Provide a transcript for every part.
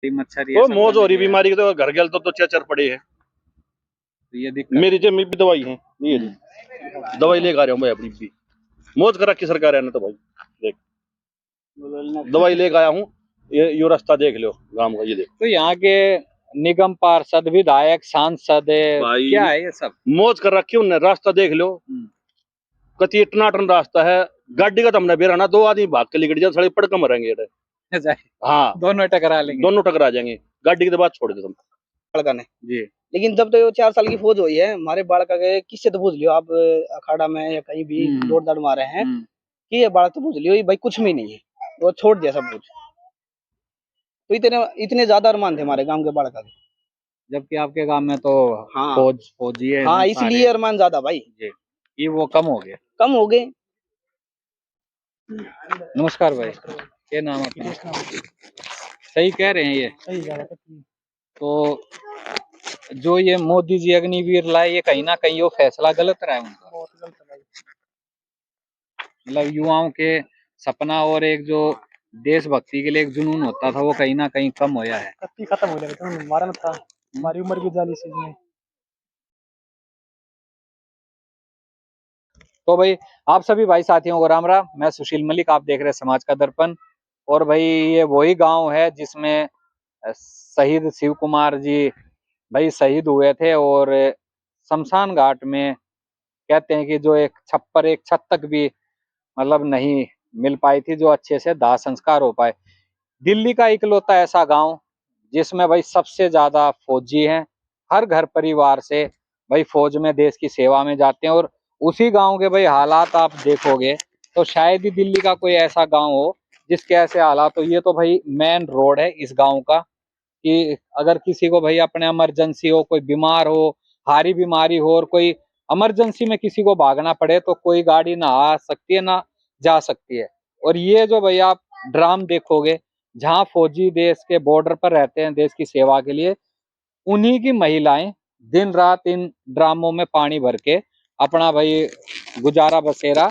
मच्छर तो मौज हो रही बीमारी की, तो घर गल तो चेचर पड़े है। ये दिक्कत मेरी जेब में भी दवाई है, ये दवाई लेकर आ रहा हूँ भाई अपनी भी। मौज कर रखी सरकार ने तो भाई, देख दवाई लेकर आया हूँ। ये रास्ता देख लो गांव का, ये देख। तो यहाँ के निगम पार्षद, विधायक, सांसद क्या है ये सब? मौज कर रखी उन्होंने, रास्ता देख लो। कति टनाटन रास्ता है, गाड़ी का तुमने बेरा ना, दो आदमी भाग के लिकट जाए, सड़क पड़क मरेंगे। हाँ, दोनों टकरा लेंगे, दोनों टकरा जाएंगे, गाड़ी की तो बात छोड़ दे तुम। बालका ने जी, लेकिन जब तो 4 साल की फौज हुई है, हमारे बालका के किससे तो पूछ लियो आप, अखाड़ा में या कहीं भी दौड़ दाड़ मारे हैं कि ये बालक तो पूछ लियो, ये भाई कुछ भी नहीं है, वो छोड़ दिया सब कुछ। तो इतने ज्यादा अरमान थे हमारे गांव के बालका के, जबकि आपके गांव में तो हाँ फौजी है। हाँ, इसलिए अरमान ज्यादा भाई जी, ये वो कम हो गए। नमस्कार भाई, क्या नाम है? सही कह रहे हैं ये? सही कह रहे हैं। तो जो ये मोदी जी अग्निवीर लाए, ये कहीं ना कहीं वो फैसला गलत रहा है उनका। बहुत गलत है भाई। मतलब युवाओं के सपना और एक जो देशभक्ति के लिए एक जुनून होता था, वो कहीं ना कहीं कम होया है। खत्म हो गया, हमारा था, हमारी उम्र भी 40 में। तो भाई आप सभी भाई साथियों को राम राम, मैं सुशील मलिक, आप देख रहे हैं समाज का दर्पण। और भाई ये वही गांव है जिसमें शहीद शिव कुमार जी भाई शहीद हुए थे, और शमशान घाट में कहते हैं कि जो एक छप्पर, एक छत तक भी मतलब नहीं मिल पाई थी जो अच्छे से दाह संस्कार हो पाए। दिल्ली का इकलौता ऐसा गांव जिसमें भाई सबसे ज्यादा फौजी हैं, हर घर परिवार से भाई फौज में देश की सेवा में जाते हैं। और उसी गांव के भाई हालात आप देखोगे तो शायद ही दिल्ली का कोई ऐसा गांव हो जिसके ऐसे हालात हो। ये तो भाई मेन रोड है इस गांव का, कि अगर किसी को भाई अपने इमरजेंसी हो, कोई बीमार हो, भारी बीमारी हो, और कोई इमरजेंसी में किसी को भागना पड़े, तो कोई गाड़ी ना आ सकती है ना जा सकती है। और ये जो भाई आप ड्राम देखोगे, जहाँ फौजी देश के बॉर्डर पर रहते हैं देश की सेवा के लिए, उन्हीं की महिलाएं दिन रात इन ड्रामों में पानी भर के अपना भाई गुजारा बसेरा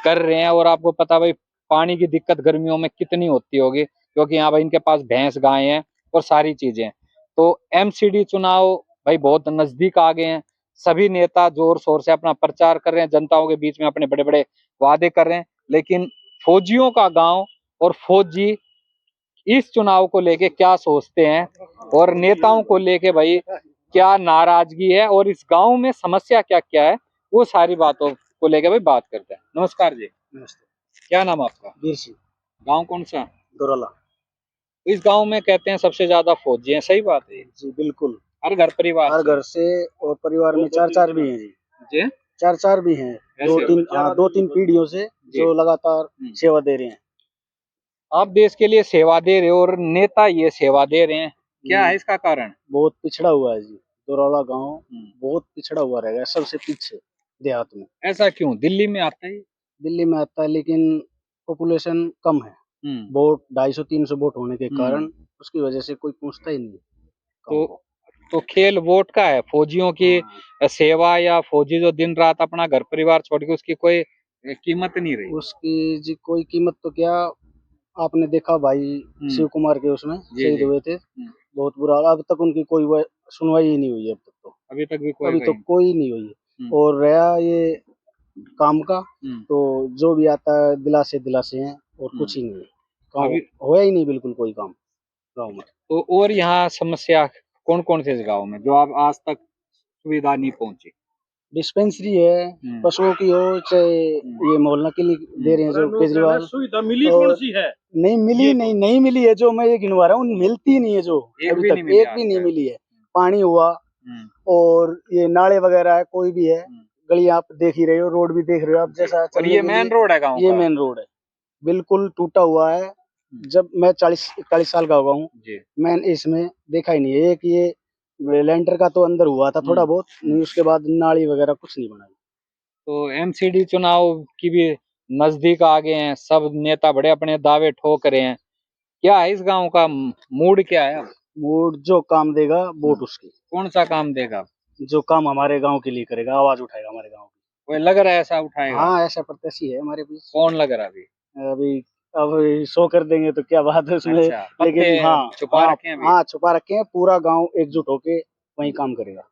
कर रहे हैं। और आपको पता भाई पानी की दिक्कत गर्मियों में कितनी होती होगी, क्योंकि यहाँ भाई इनके पास भैंस गाय हैं और सारी चीजें। तो एमसीडी चुनाव भाई बहुत नजदीक आ गए हैं, सभी नेता जोर शोर से अपना प्रचार कर रहे हैं, जनताओं के बीच में अपने बड़े बड़े वादे कर रहे हैं। लेकिन फौजियों का गांव और फौजी इस चुनाव को लेके क्या सोचते हैं, और नेताओं को लेके भाई क्या नाराजगी है, और इस गांव में समस्या क्या क्या है, वो सारी बातों को लेके भाई बात करते हैं। नमस्कार जी। नमस्ते। क्या नाम आपका? वीर सिंह। गांव कौन सा? दोराला। इस गांव में कहते हैं सबसे ज्यादा फौजी हैं, सही बात है? जी बिल्कुल, हर घर परिवार हर घर से, और परिवार में 4 भी हैं जी। जी 4 भी हैं, 2-3 पीढ़ियों से जो लगातार सेवा दे रहे हैं। आप देश के लिए सेवा दे रहे हो और नेता ये सेवा दे रहे हैं, क्या है इसका कारण? बहुत पिछड़ा हुआ है जी, दोराला गांव बहुत पिछड़ा हुआ रहेगा, सबसे पीछे देहात में। ऐसा क्यों? दिल्ली में आता है, दिल्ली में आता है लेकिन पॉपुलेशन कम है, वोट 250-300 वोट होने के कारण उसकी वजह से कोई पूछता ही नहीं। तो खेल वोट का है, फौजियों की सेवा, या फौजी जो दिन रात अपना घर परिवार छोड़ के, उसकी कोई कीमत नहीं रही? उसकी जी कोई कीमत तो क्या, आपने देखा भाई शिव कुमार के उसमें शहीद हुए थे, बहुत बुरा। अब तक उनकी कोई सुनवाई ही नहीं हुई है, अब तक तो अभी तक भी कोई नहीं हुई है। और रहा ये काम का, तो जो भी आता है दिलासे हैं, और कुछ ही नहीं है, होया ही नहीं बिल्कुल कोई काम गाँव में। तो और यहाँ समस्या कौन कौन से इस गाँव में जो आप आज तक सुविधा नहीं पहुंची? डिस्पेंसरी है, पशुओं की हो, चाहे ये मोहल्ला के लिए दे रहे हैं जो केजरीवाल। सुविधा मिली कौन सी है? नहीं मिली, नहीं मिली है, जो मैं ये गिनवा रहा हूँ मिलती नहीं है, जो अभी तक एक भी नहीं मिली है। पानी हुआ, और ये नाले वगैरह है, कोई भी है, गली आप देख ही रहे हो, रोड भी देख रहे हो आप, जैसा और ये मेन रोड है गाँव का? ये मेन रोड है, बिल्कुल टूटा हुआ है। जब मैं 40-41 साल का हुआ हूँ, मैंने इसमें देखा ही नहीं है। एक ये लेंटर का तो अंदर हुआ था थोड़ा बहुत, नहीं उसके बाद नाली वगैरह कुछ नहीं बनाई। तो एमसीडी चुनाव की भी नजदीक आ गए हैं, सब नेता बड़े अपने दावे ठोक रहे हैं, क्या है इस गांव का मूड, क्या है? मूड जो काम देगा वोट उसकी। कौन सा काम देगा? जो काम हमारे गांव के लिए करेगा, आवाज उठाएगा हमारे गांव की। कोई लग रहा है ऐसा उठाएगा? हाँ, ऐसा प्रत्याशी है हमारे बीच। कौन लग रहा है अभी? अभी अब शो कर देंगे तो क्या बात है उसमें। अच्छा, लेकिन पत्ते हाँ छुपा हाँ, रखे हैं अभी। हाँ छुपा रखे हैं। पूरा गांव एकजुट होके वही काम करेगा।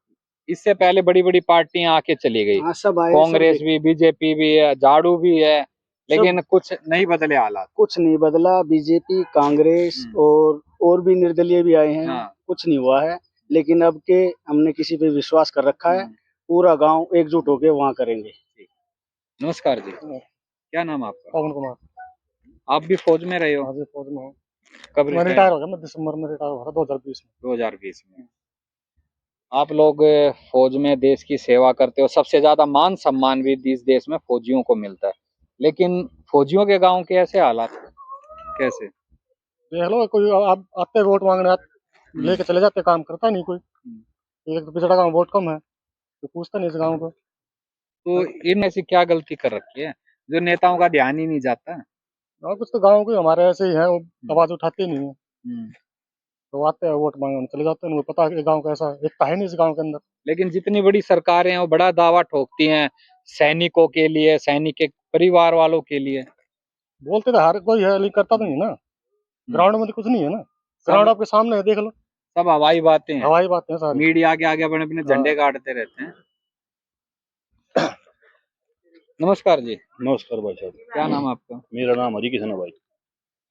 इससे पहले बड़ी बड़ी पार्टियां आके चली गई, हाँ सब आए, कांग्रेस सब भी, बीजेपी भी है, झाड़ू भी है, लेकिन कुछ नहीं बदले हालात। कुछ नहीं बदला। बीजेपी, कांग्रेस और भी निर्दलीय भी आए हैं, हाँ। कुछ नहीं हुआ है। लेकिन अब के हमने किसी पे विश्वास कर रखा है, पूरा गांव एकजुट होके वहाँ करेंगे। नमस्कार जी, क्या नाम है आपका? पवन कुमार। आप भी फौज में रहे हो? हाँ जी, फौज में हूँ। कब मैं रिटायर हो गया, मैं दिसंबर में रिटायर हुआ था 2020 में। 2020 में। आप लोग फौज में देश की सेवा करते हो, सबसे ज्यादा मान सम्मान भी इस देश में फौजियों को मिलता है, लेकिन फौजियों के गांव के ऐसे हालात कैसे? देख लो, कोई आप आते वोट मांगने लेके चले जाते, काम करता नहीं कोई। एक तो पिछड़ा गाँव वोट कम है, तो पूछता नहीं इस गाँव को। तो इन ऐसी क्या गलती कर रखी है जो नेताओं का ध्यान ही नहीं जाता? और कुछ तो गाँव के हमारे ऐसे ही हैं, वो आवाज उठाते नहीं है। तो आते हैं वोट मांगने चले जाते हैं, उनको पता है कि गाँव कैसा है, एकता है नहीं इस गाँव के अंदर। लेकिन जितनी बड़ी सरकारें हैं वो बड़ा दावा ठोकती हैं सैनिकों के लिए, सैनिक के परिवार वालों के लिए। बोलते तो हर कोई है, लेकिन करता तो नहीं ना। ग्राउंड में तो कुछ नहीं है ना, ग्राउंड आपके सामने है, देख लो। सब हवाई बातें हैं, हवाई बातें हैं सारी। मीडिया के आगे अपने अपने झंडे गाड़ते रहते हैं। नमस्कार जी, नमस्कार भाई साहब। क्या नाम है आपका? मेरा नाम हरी किशन है भाई।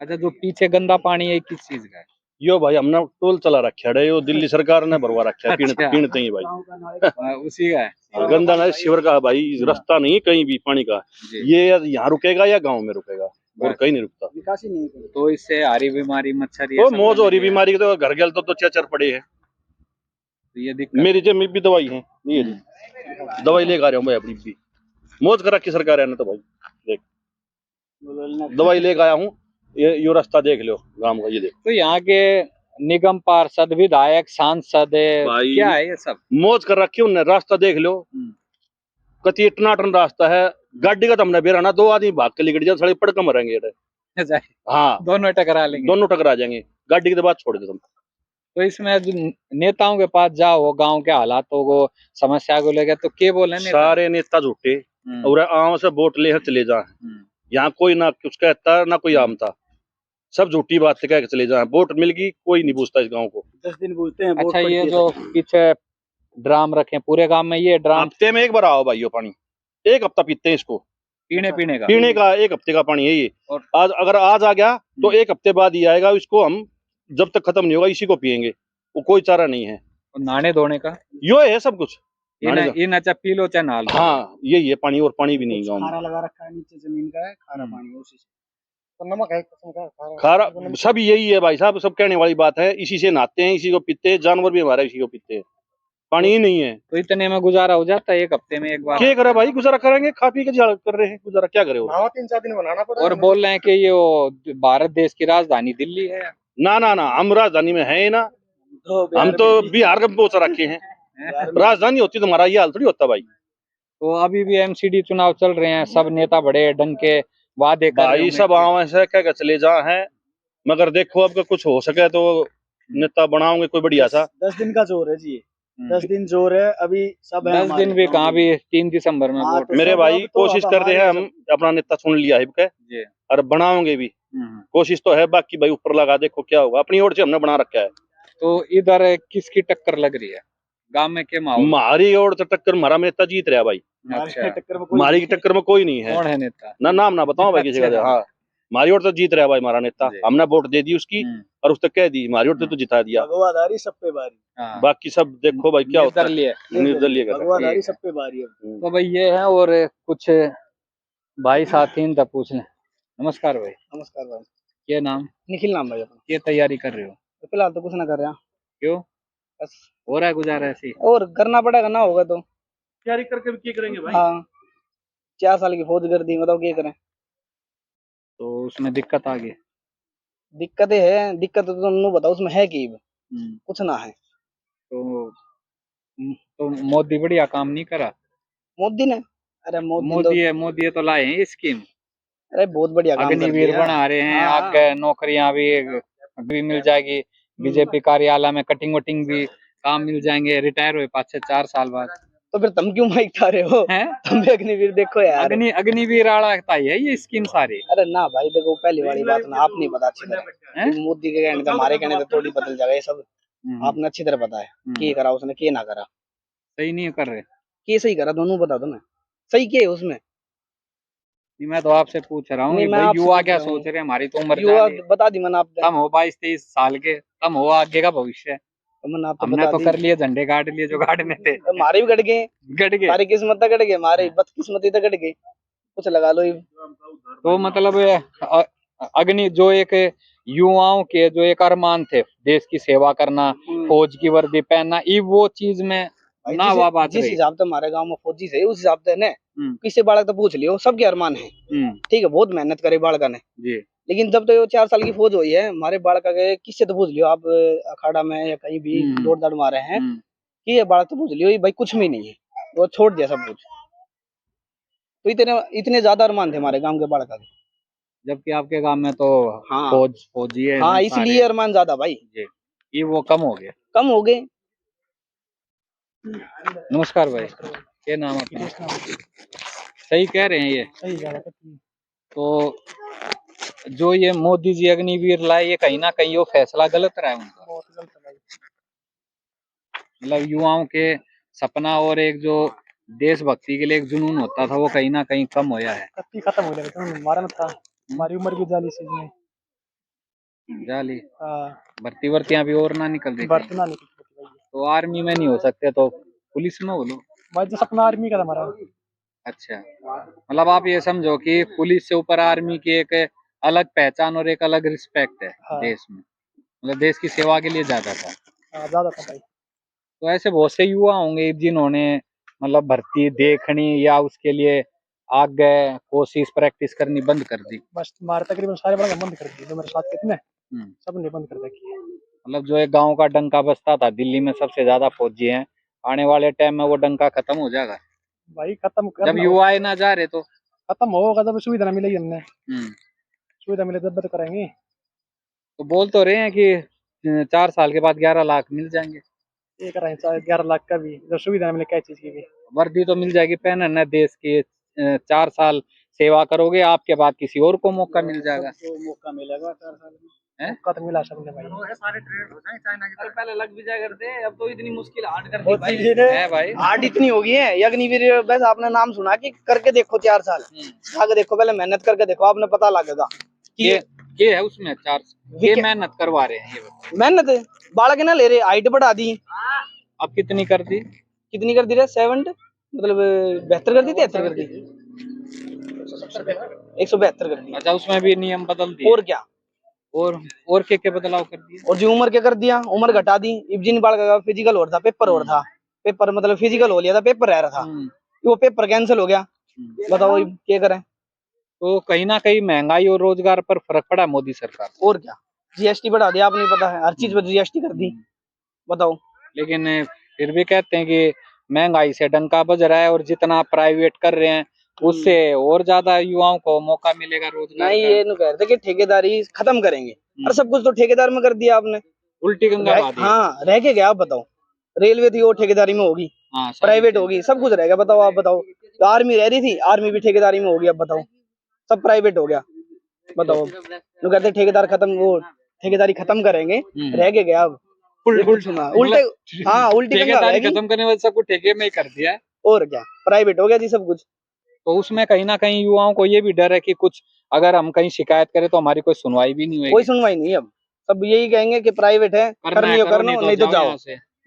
अच्छा, जो पीछे गंदा पानी है किस चीज का है? यो भाई हमने टोल चला रखा है, यो दिल्ली सरकार ने भरवा रखा है, अच्छा। पीणते ही भाई। उसी का है। गंदा ना शिवर का भाई, रास्ता नहीं कहीं भी पानी का। जी। ये यहाँ रुकेगा या गांव में रुकेगा, और बस। कहीं नहीं रुकता। निकासी नहीं है। तो इससे हरी बीमारी, मच्छर, ये वो सब मौज हो रही बनेगी। बीमारी की, तो घर गल तो चर पड़े है। तो ये दिक्कत मेरी जेब में भी दवाई है, ये दवाई लेकर आ रहा हूँ भाई अपनी भी। मौज कर रखी सरकार है ना, तो भाई देख दवाई लेकर आया हूँ। ये रास्ता देख लो गांव का, ये देख। तो यहाँ के निगम पार्षद, विधायक, सांसद भाई क्या है ये सब? मौज कर रखी उनने, रास्ता देख लो। कति टनाटन रास्ता है, गाड़ी का तो हमने बेरा ना, दो आदमी भाग के लिकट जाए, सड़क पड़क मरेंगे। हाँ, दोनों टकरा लेंगे। दोनों टकरा जाएंगे, गाड़ी की तो बात छोड़ दे तुम। तो इसमें जो नेताओं के पास जाओ, गांव के हालातों को, समस्या को लेकर, तो क्या बोले नेता? सारे नेता झूठे और आम से वोट ले चले जा। यहाँ कोई ना कुछ कहता ना कोई आम था, सब झूठी बात कह के चले जाए। वोट मिल गई, कोई नहीं पूछता इस गांव को। 10 दिन पूछते हैं। अच्छा, ये जो पीछे ड्राम रखे पूरे गांव में, ये ड्राम हफ्ते में एक बार आओ भाई, ये पानी एक हफ्ता पीते हैं इसको। पीने का एक हफ्ते का पानी है ये। और आज अगर आज आ गया तो एक हफ्ते बाद ही आएगा, इसको हम जब तक खत्म नहीं होगा इसी को पियेंगे, वो कोई चारा नहीं है। और नहाने धोने का यो है सब कुछ। इन अच्छा पी लो चाहे नहा लो। हाँ, यही है पानी, और पानी भी नहीं गाँव में। खारा लगा रखा है, नीचे जमीन का है, खारा पानी है उसी से। तो नमक है, किस्म का खारा सब यही है भाई साहब, सब कहने वाली बात है। इसी से नहाते हैं, इसी को पीते हैं, जानवर भी हमारा इसी को पीते हैं। पानी ही नहीं है, तो इतने में गुजारा हो जाता है एक हफ्ते में एक बार? क्या करे भाई, गुजारा करेंगे, खा पी के कर रहे हैं, गुजारा क्या करे। 3-4 दिन बनाना पड़ा। और बोल रहे हैं कि ये वो भारत देश की राजधानी दिल्ली है। ना ना ना, हम राजधानी में है ही ना, हम तो बिहार का पहुंच रखे हैं। राजधानी होती तो हमारा ये हाल थोड़ी होता भाई। तो अभी भी एमसीडी चुनाव चल रहे हैं, सब नेता बड़े ढंग के वादे कर रहे भाई, हैं। सब आम ऐसे कह चले जा हैं, मगर देखो अब कुछ हो सके तो नेता बनाओगे कोई बढ़िया सा। 10 दिन का जोर है जी, 10 दिन जोर है अभी। सब 10 दिन भी कहाँ, भी 3 दिसंबर में वोट। मेरे भाई कोशिश करते हैं, हम अपना नेता चुन लिया है के, और बनाओगे भी, कोशिश तो है। बाकी भाई ऊपर लगा, देखो क्या होगा, अपनी ओर से हमने बना रखा है। तो इधर किसकी टक्कर लग रही है गांव में, के माहौल? हमारी ओर तो टक्कर, हमारा नेता जीत रहा भाई। अच्छा, हमारी की टक्कर में कोई नहीं है। कौन है नेता? ना नाम ना बताओ भाई किसी का। हाँ, हमारी ओर तो जीत रहा है भाई हमारा नेता। हमने वोट दे दी उसकी, और उसने कह दी हमारी ओर तो जिता दिया। भगवाधारी सब पे बारी। बाकी सब देखो भाई क्या होता है, निर्दलीय कर भगवाधारी सब पे बारी है। तो भाई ये है, और कुछ भाई साथी था पूछ लें। नमस्कार भाई। नमस्कार भाई। क्या नाम? निखिल नाम भाई अपना। क्या तैयारी कर रहे हो? तो फिलहाल तो कुछ ना कर रहे हैं। क्यों? बस हो रहा है गुजारा ऐसी? और करना पड़ेगा ना, होगा तो तैयारी करके भी क्या करेंगे भाई। हाँ, 4 साल की फौज कर दी, बताओ क्या करें। तो उसमें दिक्कत आ गई? दिक्कतें है, दिक्कत तो तुम बताओ उसमें है कि कुछ ना है। तो मोदी बढ़िया काम नहीं करा? मोदी ने, अरे मोदी है तो लाए हैं स्कीम। अरे बहुत बढ़िया काम कर अग्निवीर दिया। बना रहे हैं, आगे नौकरियां भी मिल जाएगी, बीजेपी कार्यालय में कटिंग वटिंग भी काम मिल जाएंगे, रिटायर हुए 5 से 4 साल बाद। तो फिर तुम क्यों माइक उठा रहे हो? हैं? तुम भी अग्निवीर देखो यार। अग्निवीर आड़ा है ये स्कीम सारी। अरे ना भाई देखो, पहली वाली बात ना, आप नहीं पता अच्छी तरह हैं? कि मोदी के कहने से हमारे कहने से थोड़ी बदल जाएगा ये सब। आपने अच्छी तरह पता है कि करा उसने, कि ना करा। सही नहीं कर रहे। कि सही करा, दोनों बता दो ना, सही क्या है उसमें? नहीं, मैं तो आपसे पूछ रहा हूँ नहीं, कि मैं भाई आपसे युवा पूछ क्या रहा हूँ। सोच रहे हैं, हमारी तो उम्र युवा जाने बता दी मैंने आप, कम हो 22-23 साल के, कम हो आगे का भविष्य। तो मैंने आप तो हमने बता तो दी। कर लिए, झंडे गाड़ लिए जो गाड़ने थे, हमारे भी कट गए, गड़ गए। सारी किस्मत तक कट गए, हमारे बदकिस्मती तक कट गई, कुछ लगा लो। तो मतलब अग्नि जो एक युवाओं के जो एक अरमान थे, देश की सेवा करना, फौज की वर्दी पहनना, ये वो चीज में ना हुआ बात जिस रही। हिसाब से हमारे गांव में फौजी से उस हिसाब से ना, किसी बालक तो पूछ लियो, सबके अरमान है। ठीक है, बहुत मेहनत करे बालका ने जी। लेकिन जब तो 4 साल की फौज हुई है, हमारे बालका के किससे तो पूछ लियो आप, अखाड़ा में या कहीं भी दौड़ दाड़ मारे हैं, कि ये बालक तो पूछ लियो, ये भाई कुछ भी नहीं है, वो छोड़ दिया सब कुछ। तो इतने इतने ज्यादा अरमान थे हमारे गांव के बालका के। जबकि आपके गांव में तो हाँ फौजी है हाँ, ना इसलिए सारे। अरमान ज्यादा भाई, जी, ये वो कम हो गए। कम हो गए। नमस्कार भाई, क्या नाम अपना? सही कह रहे हैं ये। सही कह रहा है। तो जो ये मोदी जी अग्निवीर लाए, ये कहीं ना कहीं वो फैसला गलत रहा है उनका। बहुत गलत है भाई। मतलब युवाओं के सपना और एक जो देशभक्ति के लिए एक जुनून होता था, वो कहीं ना कहीं कम होया है। कत्ती खत्म हो गया, हमारा में था, हमारी उम्र भी जाली सी में। जाली हाँ, भर्ती वर्तियां भी और ना निकल रही बर्तना कहीं। निकल भाई। तो आर्मी में नहीं हो सकते तो पुलिस में हो लो। भाई जो सपना आर्मी का था हमारा। अच्छा, मतलब आप ये समझो कि पुलिस से ऊपर आर्मी की एक अलग पहचान और एक अलग रिस्पेक्ट है। हाँ। देश में, मतलब देश की सेवा के लिए ज्यादा था। हाँ, ज्यादा था भाई। तो ऐसे बहुत से युवा होंगे जिन्होंने मतलब भर्ती देखनी या उसके लिए आगे कोशिश प्रैक्टिस करनी बंद कर दी। बस हमारे तकरीबन सारे बड़ा बंद कर दिए, जो मेरे साथ कितने सब ने बंद कर रखी है। मतलब जो एक गांव का डंका बजता था, दिल्ली में सबसे ज्यादा फौजी हैं, आने वाले टाइम में वो डंका खत्म हो जाएगा भाई खत्म जब करना युवा ना जा रहे तो। खत्म होगा जब सुविधा ना मिलेगी, हमने सुविधा मिले तब तो करेंगे। तो बोल तो रहे हैं कि 4 साल के बाद 11 लाख मिल जाएंगे। ये कर रहे हैं 11 लाख का भी, जब सुविधा ना मिले क्या चीज की भी। वर्दी तो मिल जाएगी, पहनना देश की। 4 साल सेवा करोगे, आपके बाद किसी और को मौका मिल जाएगा। तो मौका मिलेगा 4 साल में, हैं? मौका तो मिला सबने भाई। सारे ट्रेड हो जाए चाइना की। पहले लग भी जाया करते, अब तो इतनी मुश्किल हार्ड कर दी बहुत भाई। चीजें है भाई। हार्ड इतनी हो गई है। अग्निवीर बस आपने नाम सुना कि करके देखो 4 साल, आगे देखो, पहले मेहनत करके देखो, आपने पता लगेगा कि ये है उसमें 4 ये मेहनत करवा रहे हैं। ये बताओ। मेहनत बालक ना ले रहे, हाइट बढ़ा दी। अब कितनी कर दी? कितनी कर दी रे? 70 मतलब 72 कर दी, 73 कर दी, 172 कर दी। अच्छा, उसमें भी नियम बदल दिए। और क्या, और क्या बदलाव कर दिए? और जो उम्र क्या कर दिया, उम्र घटा दी। जिन बालक का फिजिकल हो रहा था, पेपर हो रहा था, पेपर मतलब फिजिकल हो लिया था, पेपर रह रहा था, वो पेपर कैंसिल हो गया। बताओ क्या करें। तो कहीं ना कहीं महंगाई और रोजगार पर फर्क पड़ा मोदी सरकार। और क्या, जीएसटी बढ़ा दिया, आप नहीं पता है, हर चीज पर जीएसटी कर दी। बताओ। लेकिन फिर भी कहते हैं कि महंगाई से डंका बज रहा है, और जितना प्राइवेट कर रहे हैं उससे और ज्यादा युवाओं को मौका मिलेगा रोजगार नहीं, का। ये नहीं कह रहे थे कि ठेकेदारी खत्म करेंगे, और सब कुछ तो ठेकेदार में कर दिया आपने। उल्टी गंगा बहा दी। हाँ, रह के गया। आप बताओ, रेलवे थी वो ठेकेदारी में होगी, हाँ, प्राइवेट होगी, सब कुछ रह गया। बताओ, आप बताओ। तो आर्मी रह रही थी, आर्मी भी ठेकेदारी में होगी, अब बताओ, सब प्राइवेट हो गया। बताओ, जो कहते ठेकेदार खत्म, वो ठेकेदारी खत्म करेंगे, रह के गया। अब उल्टे, हाँ, उल्टी गंगा ठेकेदारी रहेगी। खत्म करने वाले सब कुछ ठेके में ही कर दिया है। और क्या, प्राइवेट हो गया जी सब कुछ। तो उसमें कहीं ना कहीं युवाओं को ये भी डर है कि कुछ अगर हम कहीं शिकायत करें तो हमारी कोई सुनवाई भी नहीं होगी। कोई सुनवाई नहीं है अब, सब यही कहेंगे कि प्राइवेट है, करनी हो करनो, नहीं तो जाओ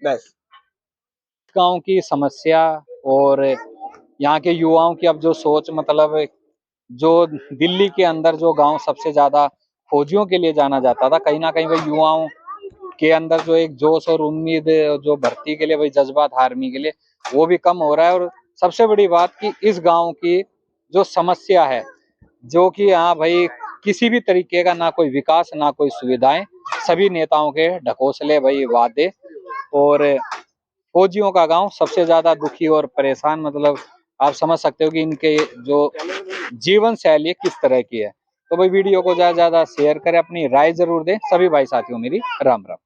बस। गांव की समस्या और यहाँ के युवाओं की अब जो सोच, मतलब जो दिल्ली के अंदर जो गांव सबसे ज्यादा फौजियों के लिए जाना जाता था, कहीं ना कहीं वो युवाओं के अंदर जो एक जोश और उम्मीद जो भर्ती के लिए वही जज्बा था आर्मी के लिए, वो भी कम हो रहा है। और सबसे बड़ी बात कि इस गांव की जो समस्या है, जो कि यहाँ भाई किसी भी तरीके का ना कोई विकास ना कोई सुविधाएं, सभी नेताओं के ढकोसले भाई वादे, और फौजियों का गांव सबसे ज्यादा दुखी और परेशान। मतलब आप समझ सकते हो कि इनके जो जीवन शैली किस तरह की है। तो भाई वीडियो को ज्यादा से ज्यादा शेयर करें, अपनी राय जरूर दें। सभी भाई साथियों मेरी राम राम।